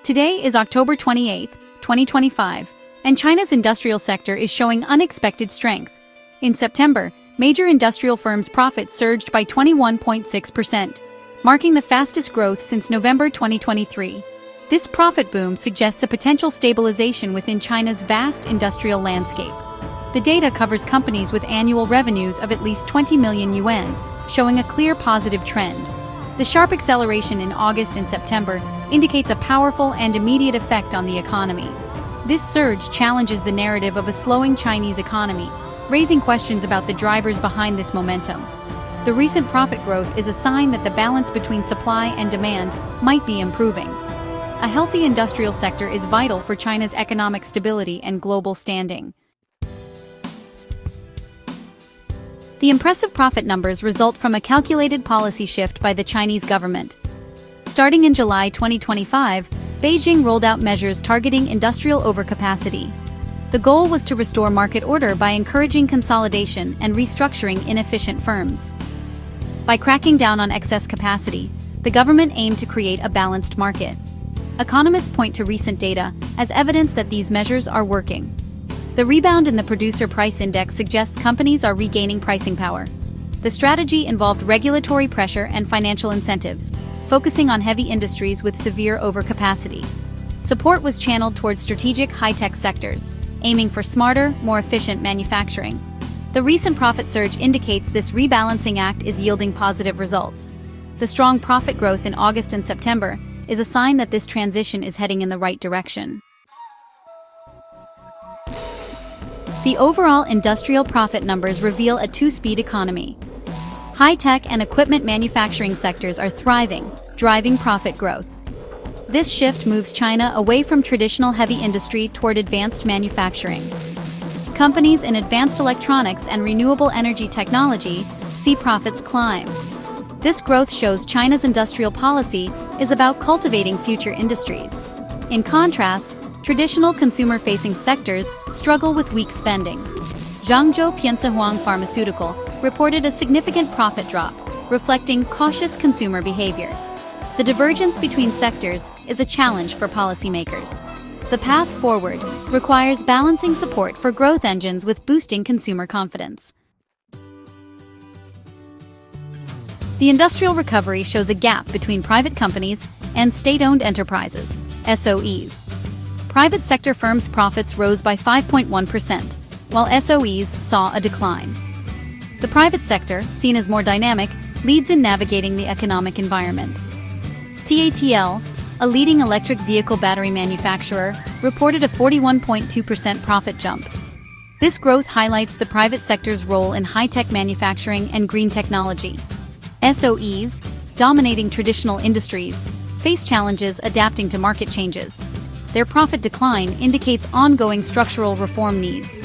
Today is October 28, 2025, and China's industrial sector is showing unexpected strength. In September, major industrial firms' profits surged by 21.6%, marking the fastest growth since November 2023. This profit boom suggests a potential stabilization within China's vast industrial landscape. The data covers companies with annual revenues of at least 20 million yuan, showing a clear positive trend. The sharp acceleration in August and September indicates a powerful and immediate effect on the economy. This surge challenges the narrative of a slowing Chinese economy, raising questions about the drivers behind this momentum. The recent profit growth is a sign that the balance between supply and demand might be improving. A healthy industrial sector is vital for China's economic stability and global standing. The impressive profit numbers result from a calculated policy shift by the Chinese government. Starting in July 2025, Beijing rolled out measures targeting industrial overcapacity. The goal was to restore market order by encouraging consolidation and restructuring inefficient firms. By cracking down on excess capacity, the government aimed to create a balanced market. Economists point to recent data as evidence that these measures are working. The rebound in the producer price index suggests companies are regaining pricing power. The strategy involved regulatory pressure and financial incentives, focusing on heavy industries with severe overcapacity. Support was channeled towards strategic high-tech sectors, aiming for smarter, more efficient manufacturing. The recent profit surge indicates this rebalancing act is yielding positive results. The strong profit growth in August and September is a sign that this transition is heading in the right direction. The overall industrial profit numbers reveal a two-speed economy. High-tech and equipment manufacturing sectors are thriving, driving profit growth. This shift moves China away from traditional heavy industry toward advanced manufacturing. Companies in advanced electronics and renewable energy technology see profits climb. This growth shows China's industrial policy is about cultivating future industries. In contrast, traditional consumer-facing sectors struggle with weak spending. Zhangzhou Piansehuang Pharmaceutical reported a significant profit drop, reflecting cautious consumer behavior. The divergence between sectors is a challenge for policymakers. The path forward requires balancing support for growth engines with boosting consumer confidence. The industrial recovery shows a gap between private companies and state-owned enterprises, SOEs. Private sector firms' profits rose by 5.1%, while SOEs saw a decline. The private sector, seen as more dynamic, leads in navigating the economic environment. CATL, a leading electric vehicle battery manufacturer, reported a 41.2% profit jump. This growth highlights the private sector's role in high-tech manufacturing and green technology. SOEs, dominating traditional industries, face challenges adapting to market changes. Their profit decline indicates ongoing structural reform needs.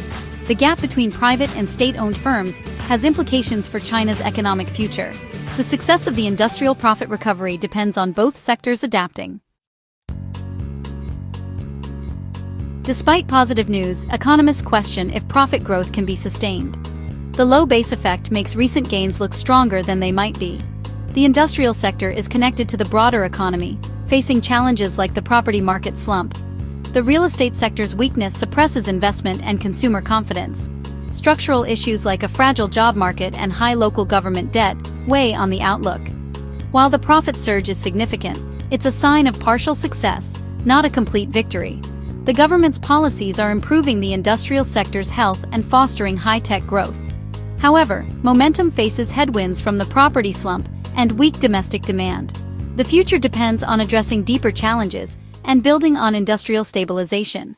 The gap between private and state-owned firms has implications for China's economic future. The success of the industrial profit recovery depends on both sectors adapting. Despite positive news, economists question if profit growth can be sustained. The low base effect makes recent gains look stronger than they might be. The industrial sector is connected to the broader economy, facing challenges like the property market slump. The real estate sector's weakness suppresses investment and consumer confidence. Structural issues like a fragile job market and high local government debt weigh on the outlook. While the profit surge is significant, it's a sign of partial success, not a complete victory. The government's policies are improving the industrial sector's health and fostering high-tech growth. However, momentum faces headwinds from the property slump and weak domestic demand. The future depends on addressing deeper challenges and building on industrial stabilization.